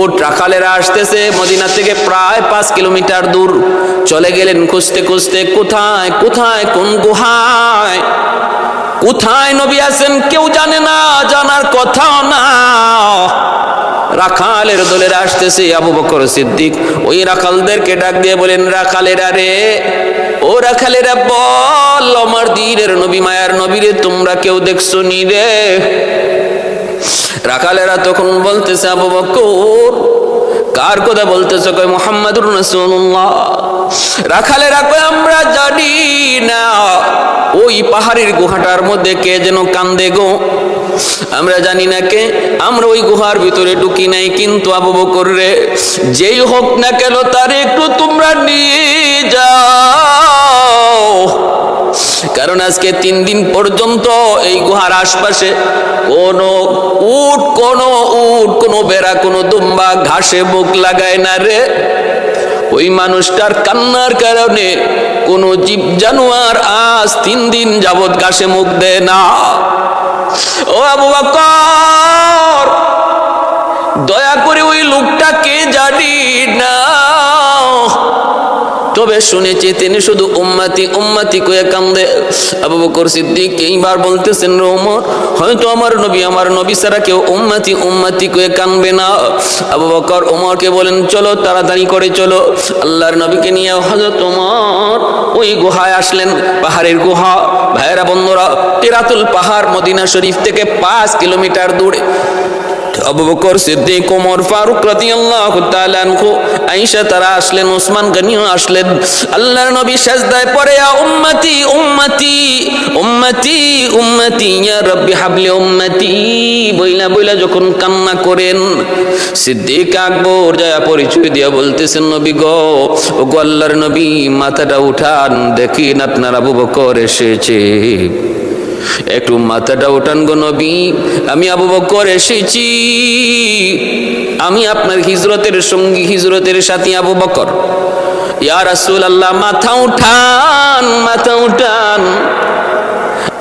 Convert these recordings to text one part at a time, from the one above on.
উট রাখালেরা আসতেছে মদিনা থেকে প্রায় 5 কিলোমিটার দূর। চলে গেলেন খুঁজতে খুঁজতে, কোথায় কোথায় কোন গুহায় কোথায় নবী আছেন কেউ জানে না, জানার কথাও না। রাখালের দলেরা আসতেছে। আবু বকর সিদ্দিক ওই রাখালদেরকে ডাক দিয়ে বলেন, রাখালেরা রে, ও রাখালেরা বল, আমার দিনের নবী মায়ার নবীরে তোমরা কেউ দেখছো নি রে? রাখালেরা তখন বলতেছে, আবু বকর কার কথা বলতেছে? কয় মুহাম্মাদুর রাসূলুল্লাহ। রাখালেরা কয় আমরা জানি না, ওই পাহাড়ের গুহাটার মধ্যে কে যেন কান্দে গো, আমরা জানি না কে, আমরা ওই গুহার ভিতরে ঢুকি নাই। কিন্তু আবু বকর রে, যেই হোক না কেন তার একটু তোমরা নিয়ে যাও, কারণ আজকে 3 দিন পর্যন্ত এই গুহার আশপাশে কোনো উট কোনো বেড়া কোনো দুম্বা ঘাসে মুখ লাগায় না রে। ওই মানুষটার কান্নার কারণে কোনো জীব জানোয়ার আজ 3 দিন যাবৎ ঘাসে মুখ দেয় না। ও আবু বকর, দয়া করে ওই লোকটাকে জানি না, তবে শুনেছি তিনি শুধু উম্মতি উম্মতি কয়ে কান্দে। আবু বকর সিদ্দিক এইবার বলতেছেন, ওমর হয়তো আমার নবী ছাড়া কেউ উম্মতি উম্মতি কয়ে কানবে না। আবু বকর ওমরকে বলেন, চলো তাড়াতাড়ি করে চলো। আল্লাহর নবীকে নিয়ে হযরত ওমর ওই গুহায় আসলেন, পাহাড়ের গুহা। ভাইরা বন্ধুরা, তিরাতুল পাহাড় মদিনা শরীফ থেকে 5 কিলোমিটার দূরে। আবু বকর সিদ্দিক, ওমর ফারুক রাদিয়াল্লাহু তাআলা আনহু, আয়েশা তারা আসলেন, ওসমান গনিও আসলেন। আল্লাহর নবী সিজদায় পড়ে ইয়া উম্মতি উম্মতি উম্মতি উম্মতি ইয়া রাব্বি হাবলি উম্মতি বইলা বইলা যখন কান্না করেন, সিদ্দিক আকবর যায় পরিচয় দিয়া বলতেছেন, নবী গো, ও গো আল্লাহর নবী, মাথাটা উঠান, দেখেন আপনার আবু বকর এসেছে। একটু মাথাটা উঠান গো নবী, আমি আবু বকর এসেছি, আমি আপনার হিজরতের সঙ্গী, হিজরতের সাথী আবু বকর। ইয়া রাসূলুল্লাহ, মাথা উঠান, মাথা উঠান।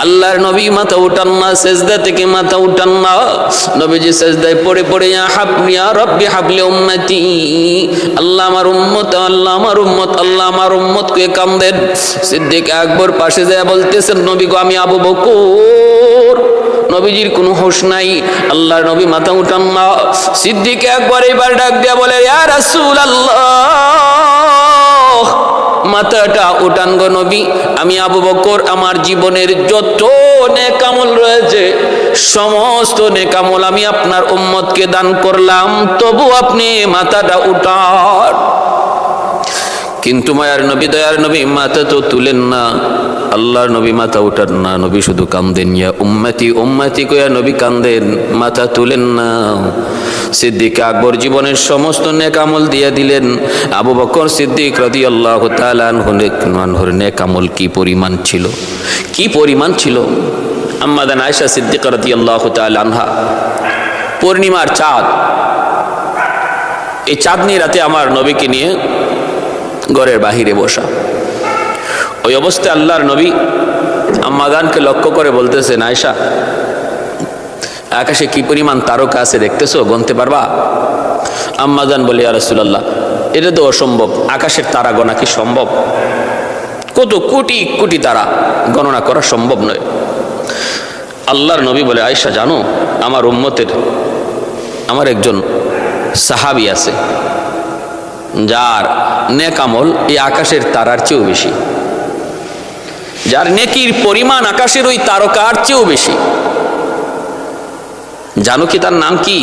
আল্লাহর নবী মাথা উঠান না, সেজদা থেকে মাথা উঠান না। নবীজি সেজদায় পড়ে পড়ে ইয়া রাব্বি হাবলি উম্মতি, আল্লাহ আমার উম্মত, আল্লাহ আমার উম্মত, আল্লাহ আমার উম্মত কে কান্দেন। সিদ্দিক আকবর পাশে যায় বলতেছেন, নবী গো, আমি আবু বকর। নবীজির কোনো হোশ নাই। আল্লাহর নবী মাথা উঠান না। সিদ্দিক আকবর এবার ডাক দিয়া বলে, ইয়া রাসূলুল্লাহ, মাথাটা উঠান গো নবী, আমি আবু বকর আমার জীবনের যত নেক আমল রয়েছে সমস্ত নেক আমল আমি আপনার উম্মতকে দান করলাম, তবু আপনি মাথাটা উঠান। কিন্তু মায়ার নবী, দয়ার নবী মাথা তো তুলেন না। আল্লাহর নবী মাথা উঠান না, নবী শুধু কান্দেন, ইয়া উম্মতি উম্মতি কইয়া নবী কান্দেন, মাথা তুলেন না। সিদ্দিক আকবর জীবনের সমস্ত নেক আমল দিয়া দিলেন। আবু বকর সিদ্দিক রাদিয়াল্লাহু তাআলা আনহুর নেক আমল কি পরিমাণ ছিল, কি পরিমাণ ছিল। আম্মা জান আয়েশা সিদ্দিকা রাদিয়াল্লাহু তাআলা আনহা, পূর্ণিমার চাঁদ, এই চাঁদনি রাতে আমার নবীকে নিয়ে ঘরের বাহিরে বসা। ওই অবস্থায় আল্লাহর নবী আম্মা জানকে লক্ষ্য করে বলতেছেন, আয়েশা, আকাশে কি পরিমাণ তারকা আছে দেখতেছো, গুনতে পারবা? আম্মা জান বলে, ইয়া রাসূলুল্লাহ, এটা তো অসম্ভব, আকাশের তারা গোনা কি সম্ভব? কত কোটি কোটি তারা, গণনা করা সম্ভব নয়। আল্লাহর নবী বলে, আয়েশা জানো, আমার উম্মতের আমার একজন সাহাবী আছে, যার নেক আমল এই আকাশের তারার চেয়েও বেশি, যার নেকির পরিমাণ আকাশের ওই তারকার চেয়েও বেশি। জানো কি তার নাম কি?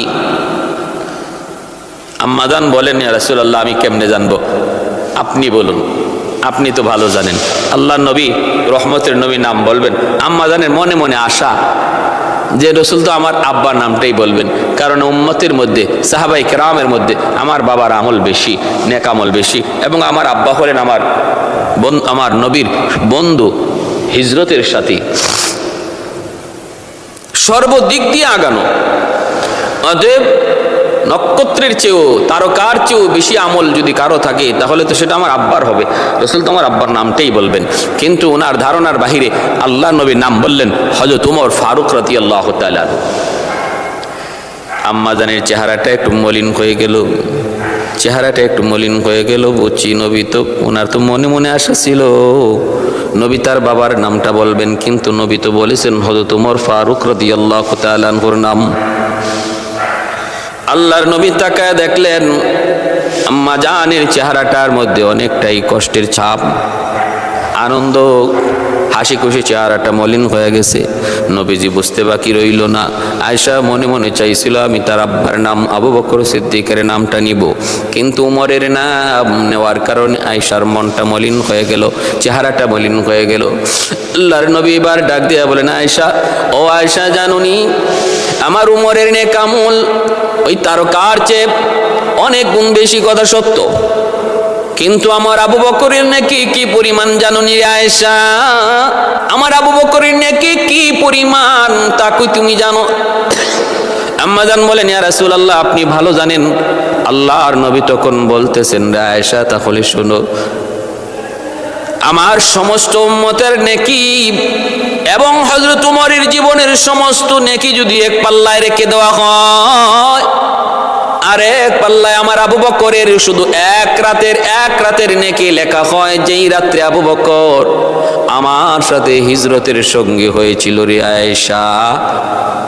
আম্মা জান বলেন, ইয়া রাসূলুল্লাহ, আমি কেমনে জানবো, আপনি বলুন, আপনি তো ভালো জানেন। আল্লাহর নবী, রহমতের নবী নাম বলবেন। আম্মা জানের মনে মনে আশা যে রসুল তো আমার আব্বার নামটাই বলবেন, কারণ উম্মতের মধ্যে, সাহাবায়ে কেরামের মধ্যে আমার বাবার আমল বেশি, নেক আমল বেশি, এবং আমার আব্বা হলেন আমার নবীর বন্ধু, হিজরতের সাথী, সর্বদিক দিয়ে আগানো। অতএব নক্ষত্রের চেয়েও তারকার চেয়েও বেশি আমল যদি কারো থাকে তাহলে তো সেটা আমার আব্বার হবে। রাসূল তো আমার আব্বার নামটাই বলবেন, কিন্তু ওনার ধারণার বাহিরে আল্লাহ নবীর নাম বললেন হযরত ওমর ফারুক রাদিয়াল্লাহু তাআলা। আম্মাজানের চেহারাটা একটু মলিন হয়ে গেল, বুঝছি নবী তো, ওনার তো মনে মনে আশা ছিল নবী তার বাবার নামটা বলবেন, কিন্তু নবী তো বলেছেন হযরত ওমর ফারুক রাদিয়াল্লাহু তাআলা আনহুর নাম। আল্লাহর নবী তাকায় দেখলেন আম্মা জানের চেহারাটার মধ্যে অনেকটাই কষ্টের ছাপ, আনন্দ হাসি খুশি চেহারাটা মলিন হয়ে গেছে। নবীজি বুঝতে বাকি রইল না। আয়েশা মনে মনে চাইছিল আমি তার আব্বার নাম আবু বকর সিদ্দিকের নামটা নিব, কিন্তু উমরের নাম নেওয়ার কারণে আয়েশার মনটা মলিন হয়ে গেল, চেহারাটা মলিন হয়ে গেল। আল্লাহর নবী এবার ডাক দিয়া বলেন, আয়েশা, ও আয়েশা জানুনি, আমার উমরের নেক আমল ওই তারকার চেয়ে অনেক গুণ বেশি, কথা সত্য, কিন্তু আমার আবু বকরের নেকি কি পরিমাণ জানুনি আয়েশা? আমার আবু বকরের নেকি কি পরিমাণ তা কই তুমি জানো? আম্মা জান বলেন, ইয়া রাসূলুল্লাহ, আপনি ভালো জানেন। আল্লাহর নবী তখন বলতেছেন, রে আয়েশা, তাহলে শোনো, আমার সমস্ত উম্মতের নেকি এবং হযরত উমরের জীবনের সমস্ত নেকি যদি এক পাল্লায় রেখে দেওয়া হয়, আর এক পাল্লায় আমার আবু বকরের শুধু এক রাতের নেকি লেখা হয়, যেই রাত্রে আবু বকর আমার সাথে হিজরতের সঙ্গী হয়েছিল রে আয়েশা,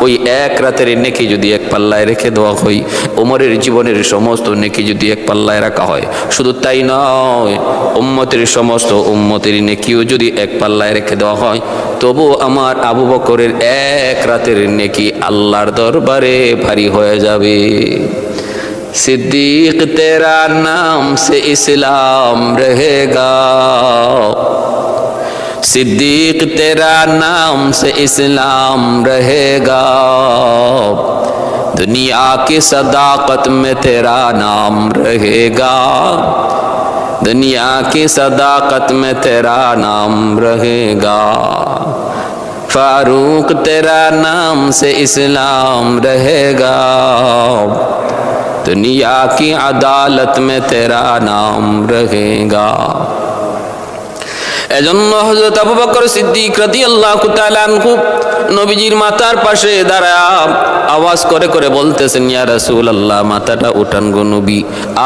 ওই এক রাতের নেকি যদি এক পাল্লায় রেখে দেওয়া হয়, ওমরের জীবনের সমস্ত নেকি যদি এক পাল্লায় রাখা হয়, শুধু তাই নয়, উম্মতের সমস্ত উম্মতের নেকিও যদি এক পাল্লায় রেখে দেওয়া হয়, তবু আমার আবু বকরের এক রাতের নেকি আল্লাহর দরবারে ভারী হয়ে যাবে। सिद्दीक तेरा नाम से इस्लाम रहेगा, सिद्दीक तेरा नाम से इस्लाम रहेगा, दुनिया की सदाकत में तेरा नाम रहेगा, दुनिया की सदाकत में तेरा नाम रहेगा, फारूक तेरा नाम से इस्लाम रहेगा, दुनिया की अदालत में तेरा नाम रहेगा। এজন্য হযরত আবু বকর সিদ্দিক রাদিয়াল্লাহু তাআলা আনহু নবীজির মাথার পাশে দাঁড়ায় আওয়াজ করে করে বলতেছেন, ইয়া রাসূলুল্লাহ, মাথাটা উঠান গো নবী,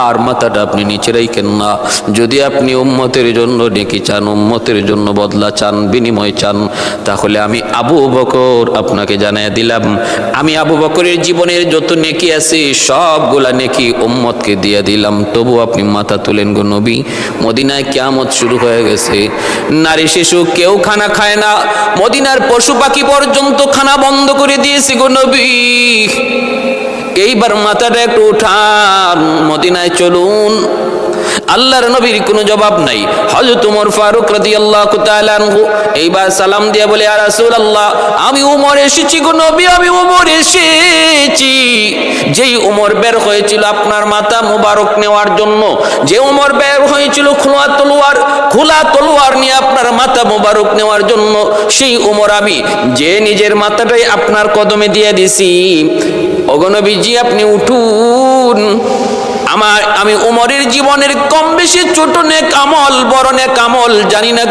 আর মাথাটা আপনি নিচে রাখেন না। যদি আপনি উম্মতের জন্য নেকি চান, উম্মতের জন্য বদলা চান, বিনিময় চান, তাহলে আমি আবু বকর আপনাকে জানায় দিলাম, আমি আবু বকরের জীবনের যত নেকি আছে সবগুলা নেকি উম্মতকে দিয়ে দিলাম, তবু আপনি মাথা তুলেন গো নবী। মদিনায় কিয়ামত শুরু হয়ে গেছে, নারী শিশু কেউ খানা খায় না, মদিনার পশু পাখি পর্যন্ত খানা বন্ধ করে দিয়েছে গো নবী। এইবার মাথাটা একটু উঠান, মদিনায় চলুন। আল্লাহর নবীর কোনো জবাব নাই। হযরত ওমর ফারুক রাদিয়াল্লাহু তাআলা আনহু এইবার সালাম দিয়ে বলে, ইয়া রাসূলুল্লাহ, আমি ওমর এসেছি গো নবী, আমি ওমর এসেছি। যেই ওমর বের হয়েছিল আপনার মাথা মোবারক নেওয়ার জন্য, যে ওমর বের হয়েছিল খোলা তলোয়ার নিয়ে আপনার মাথা মোবারক নেওয়ার জন্য, সেই ওমর আমি, যে নিজের মাথাটাই আপনার কদমে দিয়ে দিছি। ওগো নবীজি, আপনি উঠুন। আমি ওমরের জীবনের কম বেশি ছোট নেক আমল, বড় নেক আমল জানি না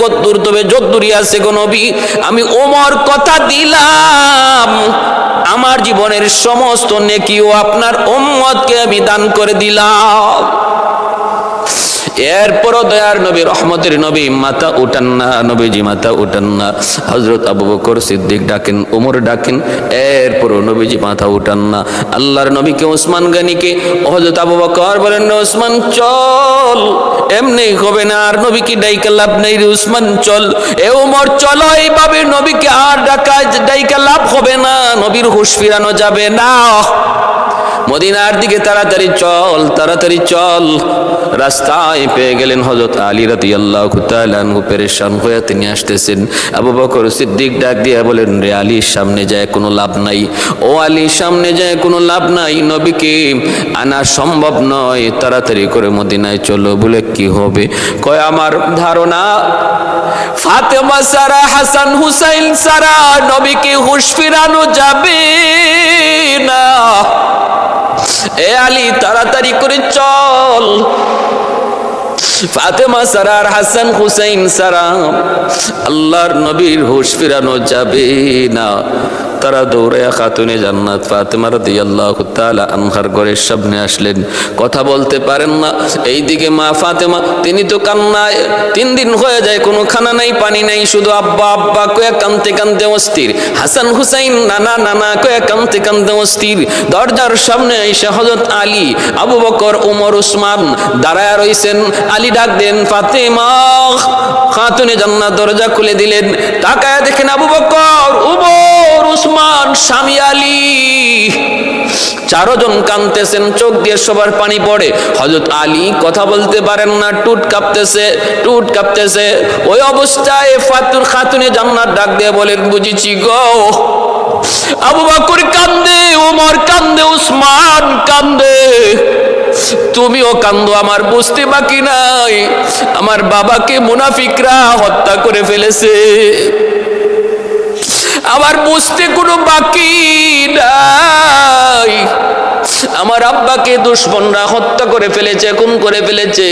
কদ্দুর, তবে যদ্দুরই আছে গো নবী, আমি ওমর কথা দিলাম, আমার জীবনের সমস্ত নেকিও আপনার উম্মতকে আমি দান করে দিলাম। এরপরও দয়ার নবী, রহমতের নবী মাথা উঠান না, নবীজি মাথা উঠান না। হযরত আবু বকর সিদ্দিক ডাকেন, ওমর ডাকেন, এরপরও নবীজি মাথা উঠান না। আল্লাহর নবীকে, ওসমান গনিকে হযরত আবু বকর বলেন, ওসমান চল, এমনি হবে না, আর নবীকে ডাইকা লাভ নাই রে ওসমান, চল। এ ওমর চলো, এইভাবে নবীকে আর ডাইকা লাভ হবে না, নবীর হুঁশ ফিরানো যাবে না। মদিনার দিকে তাড়াতাড়ি চল। রাস্তায় পেয়ে গেলেন হযরত আলী রাদিয়াল্লাহু তাআলা আনহু, পেরেশান হয়ে তিনি আসতেছেন। আবু বকর সিদ্দিক ডাক দিয়ে বলেন, রে আলী, সামনে যায় কোনো লাভ নাই, ও আলী, সামনে যায় কোনো লাভ নাই, নবীকে আনা সম্ভব নয়, তাড়াতাড়ি করে মদিনায় চলো। বলে কি হবে? কয়, আমার ধারণা ফাতেমা সারা, হাসান হুসাইন সারা নবীকে হুঁশ ফিরানো যাবে না। এ আলী, তাড়াতাড়ি করে চল। ফাতেমা সারা আর হাসান হুসাইন সারা আল্লাহর নবীর হুঁশ ফিরানো যাবে না। তারা দৌড়াইয়া খাতুনে জান্নাত ফাতেমা রাদিয়াল্লাহু তাআলা আনহার ঘরের সামনে আসলেন। কথা বলতে পারেন না। এইদিকে মা ফাতেমা, তিনি তো কান্নায়, 3 দিন হয়ে যায়, কোনো খানা নাই, পানি নাই, শুধু আব্বা আব্বা কয়ে কাঁদতে কাঁদতে অস্থির। হাসান হুসাইন নানা নানা কয়ে কাঁদতে কাঁদতে অস্থির। দরজার সামনে এসে হযরত আলী, আবু বকর, ওমর, উসমান দাঁড়ায় রইছেন। আলী ডাক দেন, ফাতেমা। খাতুনে জান্নাত দরজা খুলে দিলেন। তাকায় দেখেন আবু বকর, ওমর, উসমান, স্বামী আলী 4 জন কাঁদতেছেন, চোখ দিয়ে সবার পানি পড়ে। হযরত আলী কথা বলতে পারেন না, টুট কাঁপতেছে। ওই অবস্থায় খাতুনে জান্নাত ডাক দিয়ে বলেন, বুঝেছি গো। আবু বকর কান্দে, ওমর কান্দে, উসমান কান্দে, তুমিও কান্দো, আমার বুঝতে বাকি নাই, আমার বাবাকে মুনাফিকরা হত্যা করে ফেলেছে, আমার বুঝতে কোনো বাকি নাই, আমার আব্বাকে দুশমনরা হত্যা করে ফেলেছে, খুন করে ফেলেছে।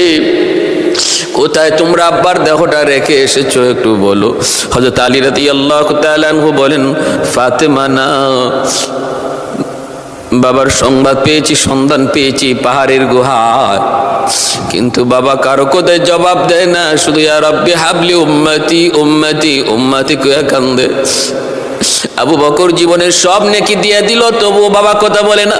কোথায় তোমরা আব্বার দেহটা রেখে এসেছো একটু বলো। হযরত আলী রাদিয়াল্লাহু তাআলা আনহু বলেন, ফাতেমা না, বাবার সংবাদ পেয়েছি, সন্ধান পেয়েছি পাহাড়ের গুহায়, কিন্তু বাবা কারো কোথায় জবাব দেয় না, শুধু ইয়া রাব্বি হাবলি উম্মতি উম্মতি উম্মতি কয়ে কান্দে। আবু বকর জীবনের সব নেকি দিয়ে দিল, তবুও বাবা কথা বলে না।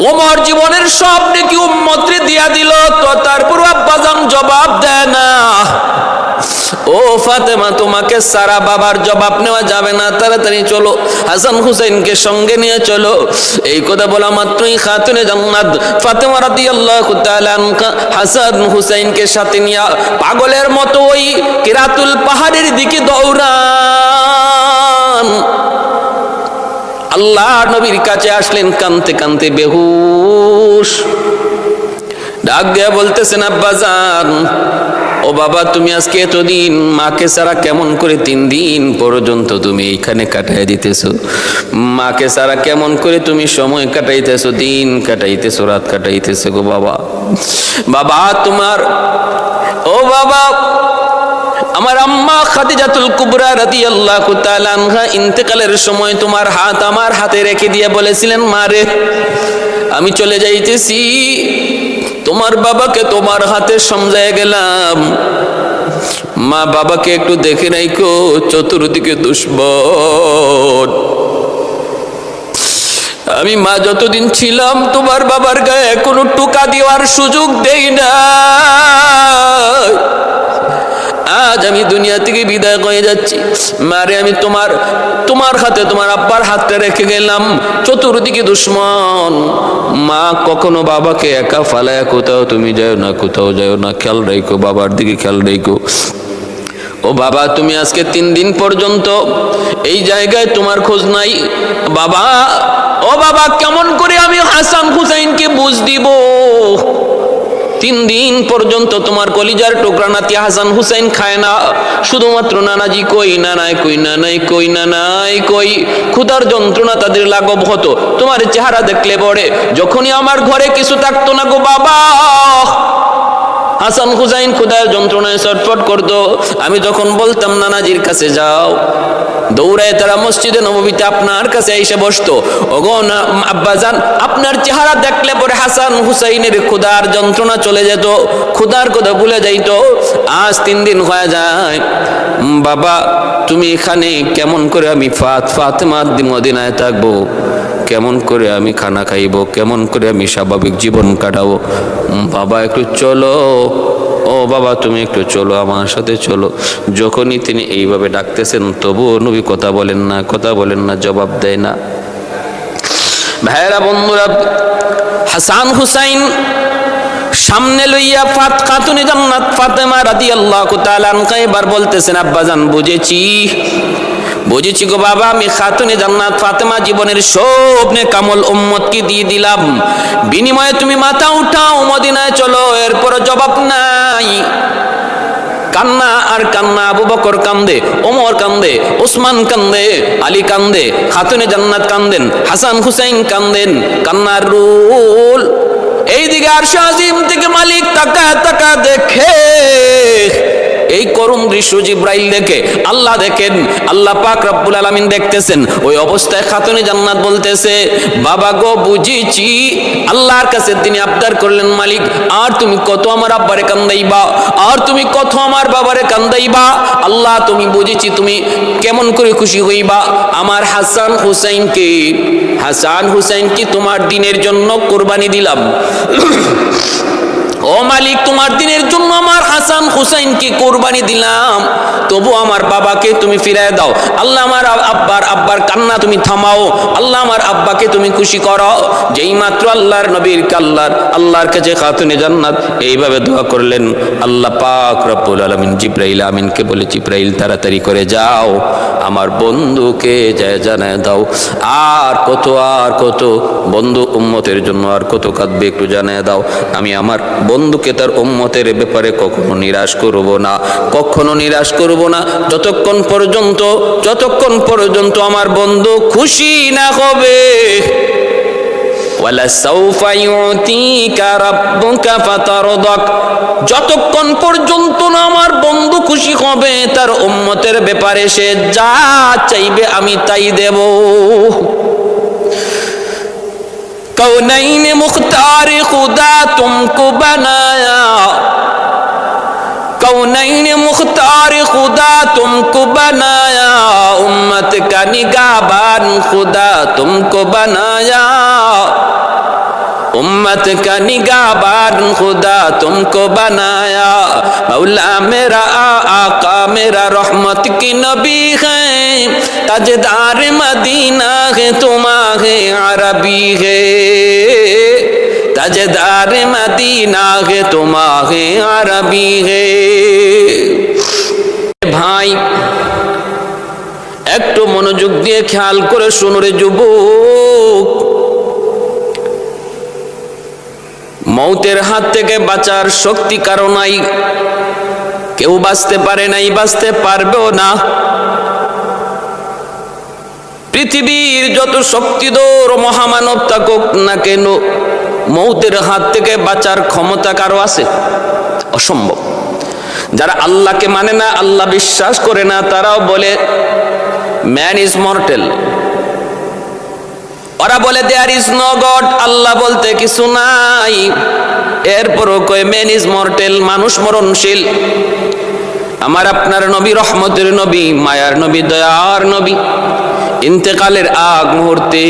ওমর জীবনের সব নেকি উম্মতরে দিয়া দিল, তো তারপর আব্বাজান জবাব দেয় না। ও ফাতেমা, তোমাকে সারা বাবার জবাব নেওয়া যাবে না, তাড়াতাড়ি চলো, হাসান হুসাইনকে সঙ্গে নিয়ে চলো। এই কথা বলা মাত্রই খাতুনে জান্নাত ফাতেমা রাদিয়াল্লাহু তাআলা আনহা হাসান হুসাইনকে সাথে নিয়ে পাগলের মতো ওই কিরাতুল পাহাড়ের দিকে দৌড়ান। আল্লাহ নবীর কাছে আসলেন কানতে কানতে বেহুশ, ডাক দিয়ে বলতেছেন, আব্বাজান, ও বাবা, তুমি আজকে এতদিন মাকে ছাড়া কেমন করে 3 দিন পর্যন্ত তুমি এইখানে কাটাই দিতেছো? মাকে ছাড়া কেমন করে তুমি সময় কাটাইতেছো, দিন কাটাইতেছো, রাত কাটাইতেছো গো বাবা? বাবা তোমার, ও বাবা, আমার আম্মা খাদিজাতুল কুবরা রাদিয়াল্লাহু তাআলা আনহা ইন্তেকালের সময় তোমার হাত আমার হাতে রেখে দিয়ে বলেছিলেন, মারে আমি চলে যাইতেছি, তোমার বাবাকে তোমার হাতে সমঝায় গেলাম, মা বাবাকে একটু দেখে রাখো, চতুর্দিকে দুশমন। আমি মা যতদিন ছিলাম তোমার বাবার গায়ে কোনো টোকা দেওয়ার সুযোগ দেই না। আজ আমি দুনিয়া থেকে বিদায় হয়ে যাচ্ছি, মারে আমি তোমার হাতে, তোমার আব্বার হাতটা রেখে গেলাম, চতুর্দিকে দুশমন। মা কখনো বাবাকে একা ফালায়া কোথাও তুমি যাও না, কোথাও যাও না, খেয়াল রাখো, বাবার দিকে খেয়াল রাখো। ও বাবা, তুমি আজকে 3 দিন পর্যন্ত এই জায়গায় তোমার খোঁজ নাই। বাবা, ও বাবা, কেমন করে আমি হাসান হুসাইনকে বুঝ দিব? 3 দিন পর্যন্ত তোমার কলিজার টুকরা নাতি হাসান হুসাইন খায় না, শুধুমাত্র নানাজি কই, নানাই কই, নানাই কই, নানাই কই। ক্ষুধার যন্ত্রণা তাদের লাঘব হতো তোমার চেহারা দেখলে পড়ে। যখনই আমার ঘরে কিছু থাকতো না গো বাবা, হাসান হুসাইন ক্ষুধার যন্ত্রণায় ছটফট করতো। আমি যখন বলতাম নানাজির কাছে যাও, দৌড়ায় তারা মসজিদে নববীতে আপনার কাছে এসে বসতো। ওগো আব্বাজান, আপনার চেহারা দেখলে পরে হাসান হুসাইনের ক্ষুধার যন্ত্রণা চলে যেত, ক্ষুধার কথা ভুলে যাইতো। আজ 3 দিন হয়ে যায়, বাবা তুমি এখানে, কেমন করে আমি ফাতেমার মদিনায় থাকবো, কেমন করে আমি খানা খাইবো, কেমন করে আমি স্বাভাবিক জীবন কাটাবো? বাবা একটু চলো, ও বাবা তুমি একটু চলো, আমার সাথে চলো। যখনই তিনি এইভাবে ডাকতেছেন, তবুও নবী কথা বলেন না, জবাব দেয় না। ভাইরা বন্ধুরা, হাসান হুসাইন সামনে লইয়া খাতুনে জান্নাত ফাতেমা রাদিয়াল্লাহু তাআলা আনহা এবার বলতেছেন, আব্বাজান বুঝেছি গো বাবা, আমি খাতুনে জান্নাত ফাতেমা জীবনের সব নেক আমল উম্মতকে দিয়ে দিলাম, বিনিময়ে তুমি মাথা উঠাও, মদিনায় চলো। এরপর জবাব নাই। কান্না আর কান্না, আবু বকর কান্দে, ওমর কান্দে, ওসমান কান্দে, আলী কান্দে, খাতুনে জান্নাত কান্দেন, হাসান হুসাইন কান্দেন, কান্নার রুল। এইদিকে আরশ আজিম থেকে মালিক তাকা দেখে এই করুণ দৃশ্য জিব্রাইল দেখে, আল্লাহ দেখেন, আল্লাহ পাক রব্বুল আলামিন দেখতেছেন। ওই অবস্থায় খাতুনে জান্নাত বলতেছে, বাবা গো বুঝেছি। আল্লাহর কাছে তিনি আবদার করলেন, মালিক আর তুমি কত আমার আব্বারে কান্দাইবা, আর তুমি কত আমার বাবারে কান্দাইবা। আল্লাহ তুমি বুঝেছি, তুমি কেমন করে খুশি হইবা। আমার হাসান হুসাইনকে তোমার দিনের জন্য কোরবানি দিলাম। ও মালিক, তোমার দিনের জন্য আমার হাসান হুসাইনকে কোরবানি দিলাম, তবু আমার বাবাকে তুমি ফিরায় দাও। আল্লাহ আমার আব্বার কান্না তুমি থামাও। আল্লাহ আমার আব্বাকে তুমি খুশি করো। যেই মাত্র আল্লাহর নবীর আল্লাহর কাছে খাতুনে জান্নাত এইভাবে দোয়া করলেন, আল্লাহ পাক রব্বুল আলামিন জিব্রাইল আমিনকে বলে, জিব্রাইল তাড়াতাড়ি করে যাও, আমার বন্ধুকে জানায় দাও। আর কত বন্ধু উম্মতের জন্য আর কত কাঁদবে একটু জানায় দাও। আমি আমার বন্ধুকে তার উম্মতের ব্যাপারে কখনো নিরাশ করব না, কখনো নিরাশ করব না, যতক্ষণ পর্যন্ত আমার বন্ধু খুশি না হবে। ওয়ালাসাউফা ইউতিকা রাব্বুকা ফাতারদাক, যতক্ষণ পর্যন্ত না আমার বন্ধু খুশি হবে তার উম্মতের ব্যাপারে, সে যা চাইবে আমি তাই দেব। कौनैन मुख्तार खुदा तुमको बनाया, कौनैन मुख्तार खुदा तुमको बनाया, उम्मत का निगाहबान खुदा तुमको बनाया, उम्मत का निगाहबान खुदा तुमको बनाया। मौला मेरा आका मेरा रहमत की नबी है, ताजदार मदीना है तुम्हारे अरबी है, ताजदार मदीना है तुम्हारे अरबी है। ভাই একটু মনোযোগ দিয়ে খেয়াল করে শুনো রে যুবক, মৌতের হাত থেকে বাঁচার শক্তি কারো নাই, কেউ বাঁচতে পারে নাই, বাঁচতে পারবেও না। পৃথিবীর যত শক্তিধর মহামানব থাকুক না কেন, মৌতের হাত থেকে বাঁচার ক্ষমতা কারো আছে? অসম্ভব। যারা আল্লাহকে মানে না, আল্লাহ বিশ্বাস করে না, তারাও বলে ম্যান ইজ মর্টেল। ওরা বলে দেয়ার ইজ নো গড, আল্লাহ বলতে কিছু নাই। এরপরও কয় ম্যান ইজ মর্টেল, মানুষ মরণশীল। আমার আপনার নবী রহমতের নবী, মায়ার নবী, দয়ার নবী, ইন্তেকালের আগ মুহূর্তে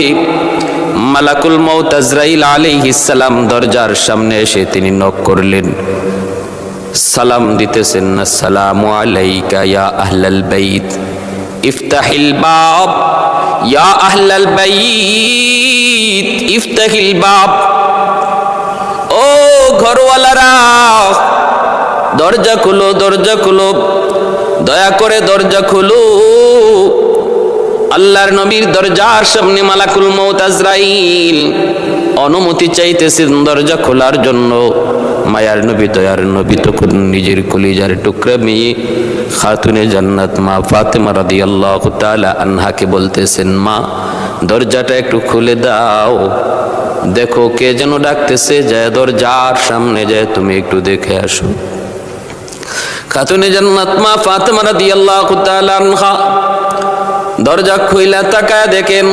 মালাকুল মউত আজরাইল আলাইহিস সালাম দরজার সামনে এসে তিনি নক করলেন, সালাম দিতেছেন, আসসালামু আলাইকা ইয়া আহলাল বাইত ইফতাহিল বাব, ইয়া আহলাল বাইত ইফতাহিল বাব। ও ঘরওয়ালারা, দরজা খুলো, দরজা খুলো, দয়া করে দরজা খুলো। আল্লাহর নবীর দরজার সামনে মালাকুল মউত আজরাইল অনুমতি চাইতেছেন দরজা খোলার জন্য। মায়ার নবী, দয়ার নবী তখন নিজের কলিজার টুকরা মেয়ে খাতুনে জান্নাত মা ফাতেমা রাদিয়াল্লাহু তাআলা আনহাকে বলতেছেন, মা দরজাটা একটু খুলে দাও, দেখো কে যেন ডাকতেছে, যায় দরজার সামনে যায় তুমি একটু দেখে আসো। খাতুনে জান্নাত মা ফাতেমা রাদিয়াল্লাহু তাআলা আনহা দরজা খুইলা তাকায় দেখেন,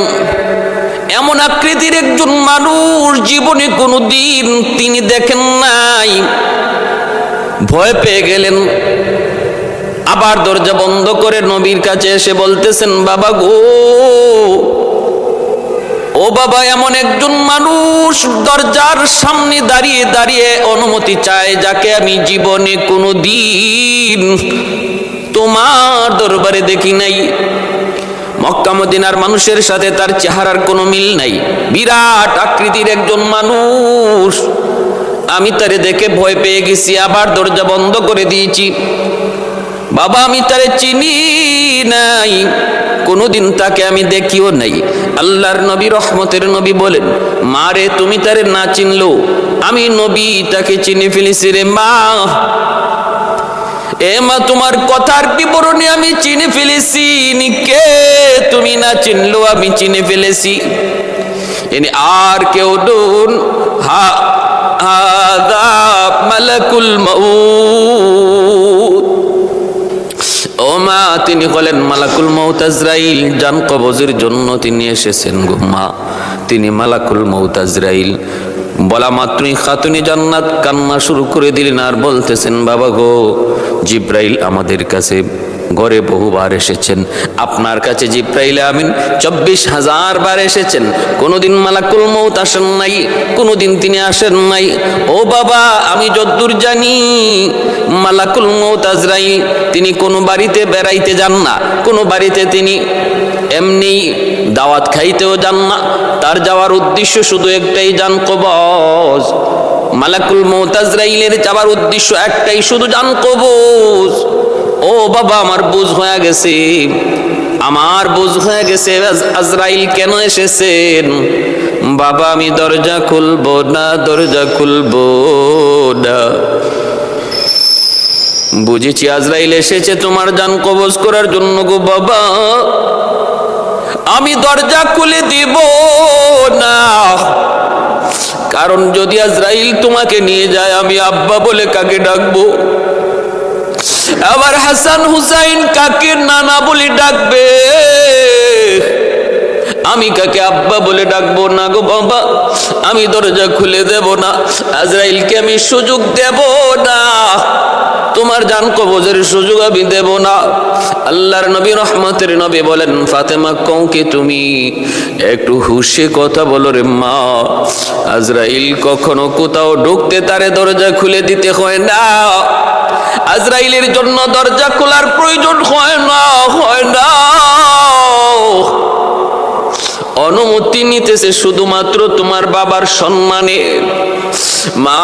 এমন আকৃতির একজন মানুষ জীবনে কোনোদিন তিনি দেখেন নাই। ভয় পেয়ে গেলেন, আবার দরজা বন্ধ করে নবীর কাছে এসে বলতেছেন, বাবা গো, ও বাবা, এমন একজন মানুষ দরজার সামনে দাঁড়িয়ে দাঁড়িয়ে অনুমতি চায়, যাকে আমি জীবনে কোনোদিন তোমার দরবারে দেখি নাই। মক্কা মদিনার মানুষের সাথে তার চেহারার কোনো মিল নাই, বিরাট আকৃতির একজন মানুষ। আমি তারে দেখে ভয় পেয়ে গেছি, আবার দরজা বন্ধ করে দিয়েছি। বাবা, আমি তারে চিনি নাই, কোনোদিন তাকে আমি দেখিও নাই। আল্লাহর নবী রহমতের নবী বলেন, মা রে, তুমি তারে না চিনলো, আমি নবী তাকে চিনে ফেলেছি রে মা। এ মা, তোমার কথার বিবরণী আমি চিনে ফেলেছি, কে তুমি না চিনলো আমি চিনে ফেলেছি। আর কেউ ডুন হাদা মালাকুল মউত, তিনি বলেন মালাকুল মউত আজরাইল, জান কবজের জন্য তিনি এসেছেন গো মা। তিনি মালাকুল মউত আজরাইল বলা মাত্রই খাতুনে জান্নাত কান্না শুরু করে দিলেন আর বলতেছেন, বাবা গো, জিব্রাইল আমাদের কাছে ঘরে বহুবার এসেছেন, আপনার কাছে জিব্রাইল আমিন 24,000 বার এসেছেন, কোনোদিন মালাকুল মউত আসেন নাই, কোনোদিন তিনি আসেন নাই। ও বাবা, আমি যদ্দূর জানি মালাকুল মউত আজরাইল তিনি কোনো বাড়িতে বেড়াইতে যান না, কোনো বাড়িতে তিনি এমনি দাওয়াত খাইতেও যান না, তার যাওয়ার উদ্দেশ্য শুধু একটাই, জান কবজ। মালাকুল মউত আজরাইলের যাওয়ার উদ্দেশ্য একটাই, শুধু জান কবজ। ও বাবা, আমার বুঝ হয়ে গেছে, আমার বুঝ হয়ে গেছে আজরাইল কেন এসেছেন। বাবা, আমি দরজা খুলবো না, দরজা খুলবো না। বুঝেছি আজরাইল এসেছে তোমার জান কবজ করার জন্য গো বাবা, আমি দরজা খুলে দিব না। কারণ যদি আজরাইল তোমাকে নিয়ে যায়, আমি আব্বা বলে কাকে ডাকবো? আবার হাসান হুসাইন কাকে নানা বলে ডাকবে? আমি কাকে আব্বা বলে ডাকবো না গো বাবা। আমি দরজা খুলে দেব না, আজরাইলকে আমি সুযোগ দেব না, তোমার জান কবজের সুযোগ আমি দেব না। আল্লাহর নবী রহমতের নবী বলেন, ফাতেমা কওকে তুমি একটু হুশে কথা বলো রে মা। আজরাইল কখনো কোথাও ঢুকতে তারে দরজা খুলে দিতে হয় না, আজরাইলের জন্য দরজা খোলার প্রয়োজন হয় না, হয় না। অনুমতি নিতেছে শুধুমাত্র তোমার বাবার সম্মানে। মা,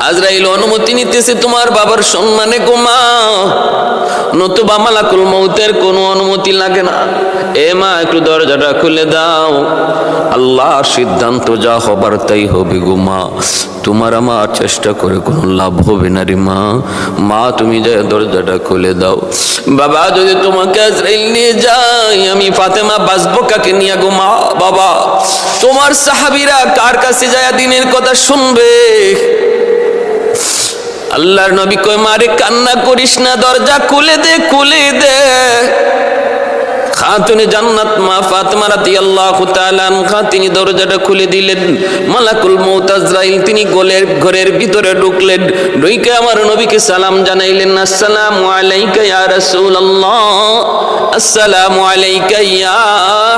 আজরাইল অনুমতি নিতেছে তোমার বাবার সম্মানে গো মা, নতুবা মালাকুল মউতের কোনো অনুমতি লাগে না। এ মা, একটু দরজাটা খুলে দাও, আল্লাহর সিদ্ধান্ত যা হবার তাই হবে গো মা, তোমার আমার চেষ্টা করে কোনো লাভ হবে না রে মা। মা, তুমি যা দরজাটা খুলে দাও। বাবা, যদি তোমাকে আজরাইল নিয়ে যাই, আমি ফাতেমা বাঁচবো কাকে নিয়ে গো মা? বাবা, তোমার সাহাবীরা কার কাছে যায় দিনের কথা শুনবে? আল্লাহর নবী কয়, মারে কান্না করিস না, দরজা খুলে দে, খুলে দে। খাতুনে জান্নাত মা ফাতেমা রাদিয়াল্লাহু তাআলা আনহা তিনি দরজাটা খুলে দিলেন। মালাকুল মউত আজরাইল তিনি ঘরের ভিতরে ঢুকলেন, ঢুকে আমার নবীকে সালাম জানাইলেন, আসসালামু আলাইকা ইয়া রাসূলুল্লাহ, আসসালামু আলাইকা ইয়া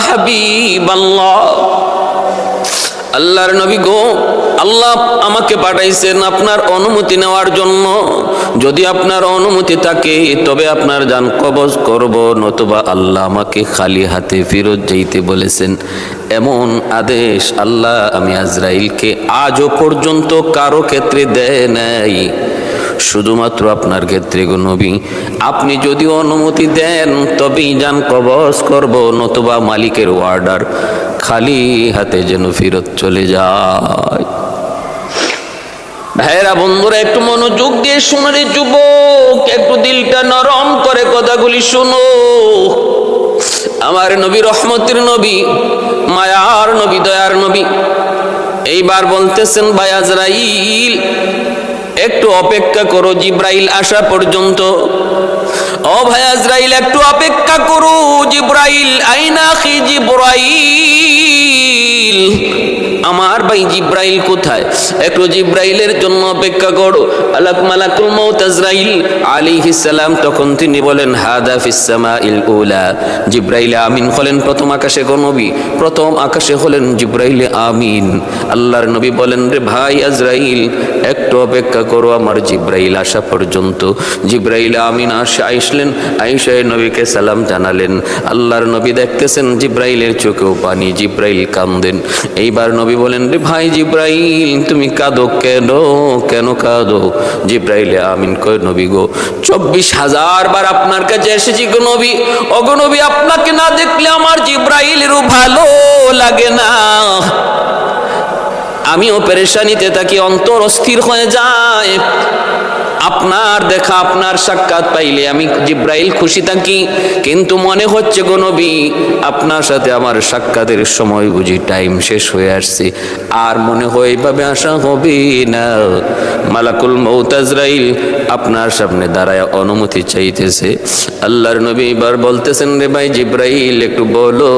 হাবিবাল্লাহ। আল্লাহর নবী গো, আল্লাহ আমাকে পাঠাইছেন আপনার অনুমতি নেওয়ার জন্য। যদি আপনার অনুমতি থাকে তবে আপনার জান কবজ করব, নতুবা আল্লাহ আমাকে খালি হাতে ফেরত যেতে বলেছেন। এমন আদেশ আল্লাহ আমি আজরাইলকে আজও পর্যন্ত কারো ক্ষেত্রে দেয় নাই, শুধুমাত্র আপনার ক্ষেত্রে গো নবী, আপনি যদি অনুমতি দেন তবেই জান কবজ করব, নতুবা মালিকের অর্ডার খালি হাতে যেন ফেরত চলে যায়। ভাইরা বন্ধুরা, একটু মনোযোগ দিয়ে শোনো রে যুবক, একটু দিলটা নরম করে কথাগুলি শোনো। আমার নবী রহমতের নবী, মায়ার নবী, দয়ার নবী এইবার বলতেছেন, ভাই আজরাইল একটু অপেক্ষা করো জিব্রাইল আসা পর্যন্ত। ও ভাই আজরাইল একটু অপেক্ষা করো, জিব্রাইল আইনা কি জিব্রাইল, আমার ভাই জিব্রাইল কোথায়? একটু জিব্রাইলের জন্য অপেক্ষা করো। মালাকুল মউত আজরাইল আলাইহিস সালাম তখন তিনি বলেন, হাদা ফিস সামাইল উলা, জিব্রাইল আমিন হলেন প্রথম আকাশে গো নবী, প্রথম আকাশে হলেন জিব্রাইল আমিন। আল্লাহর নবী বলেন, রে ভাই আজরাইল একটু অপেক্ষা করো আমার জিব্রাইল আসা পর্যন্ত। জিব্রাইল আমিন আসলেন, আয়েশা নবীকে সালাম জানালেন। আল্লাহর নবী দেখতেছেন জিব্রাইলের চোখেও পানি, জিব্রাইল কাঁদেন। এইবার নবী বলেন, রে ভাই জিব্রাইল তুমি কাঁদো কেন, কেন কাঁদো? জিব্রাইল আমিন কয়, নবী গো 24,000 বার আপনার কাছে এসেছি গো নবী, ওগো নবী আপনাকে না দেখলে আমার জিব্রাইলেরও ভালো লাগে না, আমিও পেরেশানিতে থাকি, অন্তর অস্থির হয়ে যায়। আপনার দেখা আপনার সাক্ষাৎ পাইলে আমি জিব্রাইল খুশি থাকি, কিন্তু মনে হচ্ছে গো নবী আপনার সাথে আমার সাক্ষাতের সময় বুঝি টাইম শেষ হয়ে আসছে, আর মনে হয় এইভাবে আসা হবে না। মালাকুল মউত আজরাইল আপনার সামনে দাঁড়ায় অনুমতি চাইতেছে। আল্লাহর নবী এবার বলতেছেন, রে ভাই জিব্রাইল একটু বলো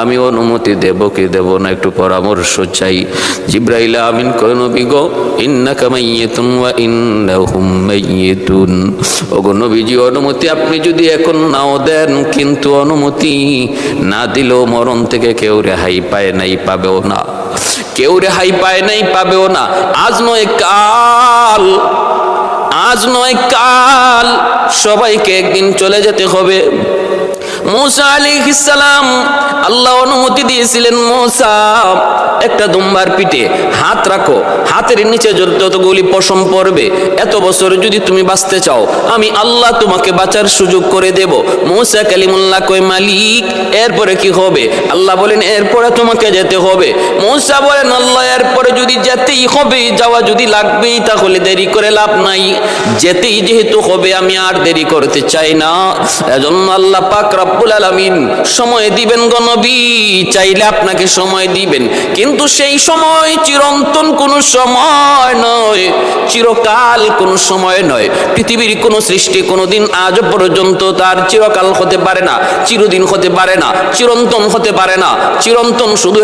আমি অনুমতি দেব কি দেব না, একটু পরামর্শ চাই। জিব্রাইল আমিন কয়, নবী গো ইন্নাকা মাইয়িতুন ওয়া ইন্নাহুম মাইয়িতুন। ওগো নবীজি অনুমতি আপনি যদি এখন নাও দেন, কিন্তু অনুমতি না দিলেও মরণ থেকে কেউ রেহাই পায় নাই, পাবেও না, কেউ রেহাই পায় নাই, পাবেও না। আজ নয় কাল, আজ নয় কাল সবাইকে একদিন চলে যেতে হবে। মূসা আলাইহিস সালাম আল্লাহ অনুমতি দিয়েছিলেন, মূসা একটা দুম্বার পিঠে হাত রাখো, হাতের নিচে যতগুলি পশম পড়বে, এত বছর যদি তুমি বাঁচতে চাও আমি আল্লাহ তোমাকে বাঁচার সুযোগ করে দেব। মূসা কালিমুল্লাহ কয়, মালিক এরপরে কি হবে? আল্লাহ বলেন এরপরে তোমাকে যেতে হবে। মূসা বলেন, আল্লাহ এরপরে যদি যেতেই হবে, যাওয়া যদি লাগবেই, তাহলে দেরি করে লাভ নাই, যেতেই যেহেতু হবে আমি আর দেরি করতে চাই না। এজন্য আল্লাহ পাক রব্বুল আলামিন সময় দিবেন গো নবী, চাইলে আপনাকে সময় দিবেন, কিন্তু সেই সময় চিরন্তন কোন সময় নয়, চিরকাল কোন সময় নয়। পৃথিবীর কোন সৃষ্টি কোনদিন আজ পর্যন্ত তার চিরকাল হতে পারে না, চিরদিন হতে পারে না, চিরন্তন হতে পারে না। চিরন্তন শুধু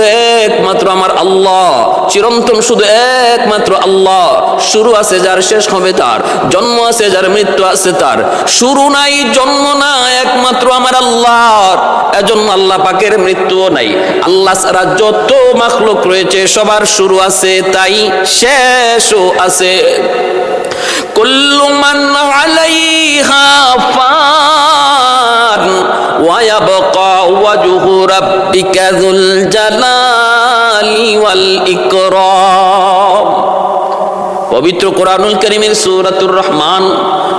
একমাত্র আমার আল্লাহ, চিরন্তন শুধু একমাত্র আল্লাহ। শুরু আছে যার, শেষ হবে তার, জন্ম আছে যার, মৃত্যু আছে তার। শুরু নাই, জন্ম না, একমাত্র আমার আল্লাহর। এজন্য আল্লাহ পাকের মৃত্যুও নাই। আল্লাহ ছাড়া যত মাখলুক রয়েছে সবার শুরু আছে, তাই শেষও আছে। কুল্লু মান আলাইহা ফান ওয়া ইয়াবকা ওয়াজহু রাব্বিকা যুল জালালি ওয়াল ইকরাম। পবিত্র কোরআনুল কারীমের সূরাতুর রহমান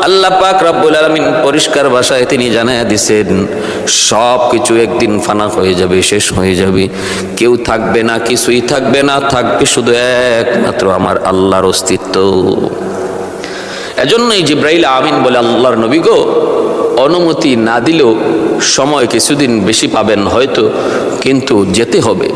আল্লাহ পাক রব্বুল আলামিন পরিষ্কার ভাষায় তিনি জানায়া দিয়েছেন, সব কিছু একদিন ফানা হয়ে যাবে, শেষ হয়ে যাবে, কেউ থাকবে না, কিছুই থাকবে না, থাকবে শুধু একমাত্র আমার আল্লাহর অস্তিত্ব। এজন্যই জিব্রাইল আমিন বলে, আল্লাহর নবী গো অনুমতি না দিলেও সময় কিছুদিন বেশি পাবেন হয়তো, কিন্তু যেতে হবে।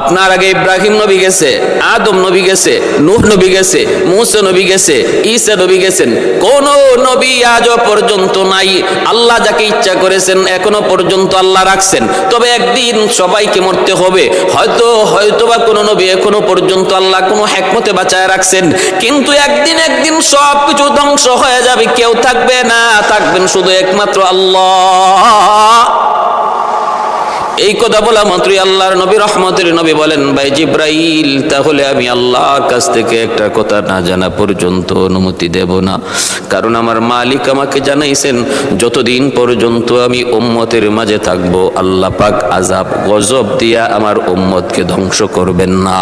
আপনার আগে ইব্রাহিম নবী গেছে, আদম নবী গেছে, নূহ নবী গেছে, মূসা নবী গেছে, ঈসা নবী গেছেন, কোন নবী আজও পর্যন্ত নাই। আল্লাহ যাকে ইচ্ছা করেছেন এখনো পর্যন্ত আল্লাহ রাখছেন, তবে একদিন সবাইকে মরতে হবে। হয়তোবা কোন নবী এখনো পর্যন্ত আল্লাহ কোনো হিকমতে বাঁচায় রাখছেন, কিন্তু একদিন সব কিছু ধ্বংস হয়ে যাবে, কেউ থাকবে না, থাকবেন শুধু একমাত্র আল্লাহ। এই কথা বলা মাত্রই আল্লাহর নবী রহমতের নবী বলেন, ভাই জিব্রাইল তাহলে আমি আল্লাহর কাছ থেকে একটা কথা না জানা পর্যন্ত অনুমতি দেব না, কারণ আমার মালিক আমাকে জানাইছেন যতদিন পর্যন্ত আমি উম্মতের মাঝে থাকবো আল্লাহ পাক আযাব গজব দিয়া আমার উম্মতকে ধ্বংস করবেন না।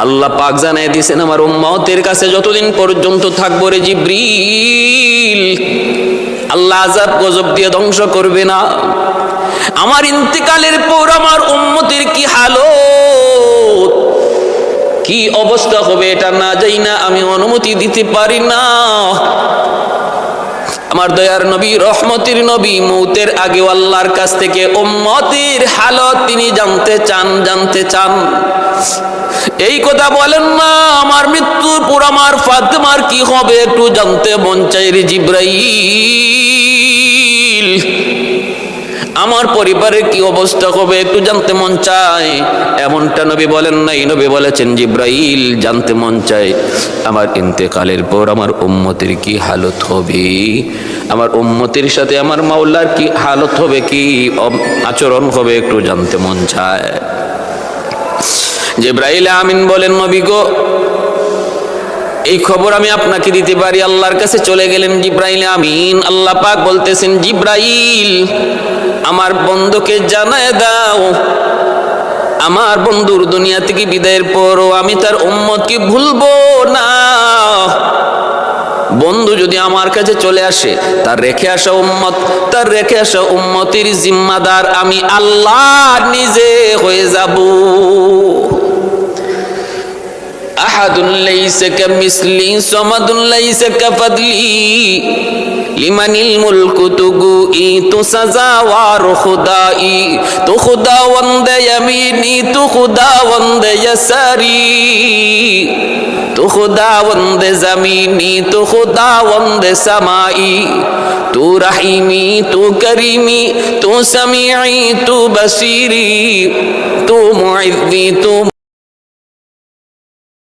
আল্লাহ পাক জানাই দিয়েছেন আমার উম্মতের কাছে যতদিন পর্যন্ত থাকবো রে জিব্রিল, আল্লাহ আযাব গজব দিয়ে ধ্বংস করবে না। আমার ইন্তেকালের পর আমার উম্মতের কি হালত, কি অবস্থা হবে এটা না যাই না, আমি অনুমতি দিতে পারি না। আমার দয়ার নবী রহমতের নবী মৌতের আগে আল্লাহর কাছ থেকে উম্মতের হালত তিনি জানতে চান। এই কথা বলেন না, আমার মৃত্যুর পর আমার ফাতেমার কি হবে একটু জানতে মন চাই রে জিব্রাইল, আমার পরিবারের কি অবস্থা হবে একটু জানতে মন চায়। এমনটা নবী বলেন নাই, নবী বলেছেন জিব্রাইল জানতে মন চায় আমার ইন্তেকালের পর আমার উম্মতের কি হালত হবে, আমার উম্মতের সাথে আমার মাওলার কি হালত হবে, কি আচরণ হবে একটু জানতে মন চায়। জিব্রাইল আমিন বলেন, নবী গো এই খবর আমি আপনাকে দিতে পারি। আল্লাহর কাছে চলে গেলেন জিব্রাইল আমিন। আল্লাহ পাক বলতেছেন, জিব্রাইল আমার বন্ধুকে জানায় দাও, আমার বন্ধুর দুনিয়া থেকে বিদায়ের পরও আমি তার উম্মতকে ভুলবো না। বন্ধু যদি আমার কাছে চলে আসে, তার রেখে আসা উম্মতের জিম্মাদার আমি আল্লাহ নিজে হয়ে যাব। আহাদুন লাইসা কামিসলি সামাদুন লাইসা কাফাদলি লিমানিল মুলকু তুগুই তু সাজাওয়ার খুদাই তু খুদাওয়ান্দ ইয়ামিনি তু খুদাওয়ান্দ ইয়াসারি তু খুদাওয়ান্দ জামিনি তু খুদাওয়ান্দ সামাই তু রহিমি তু করিমি তু সামিঈ তু বসিরি তু মুইজ্জি তু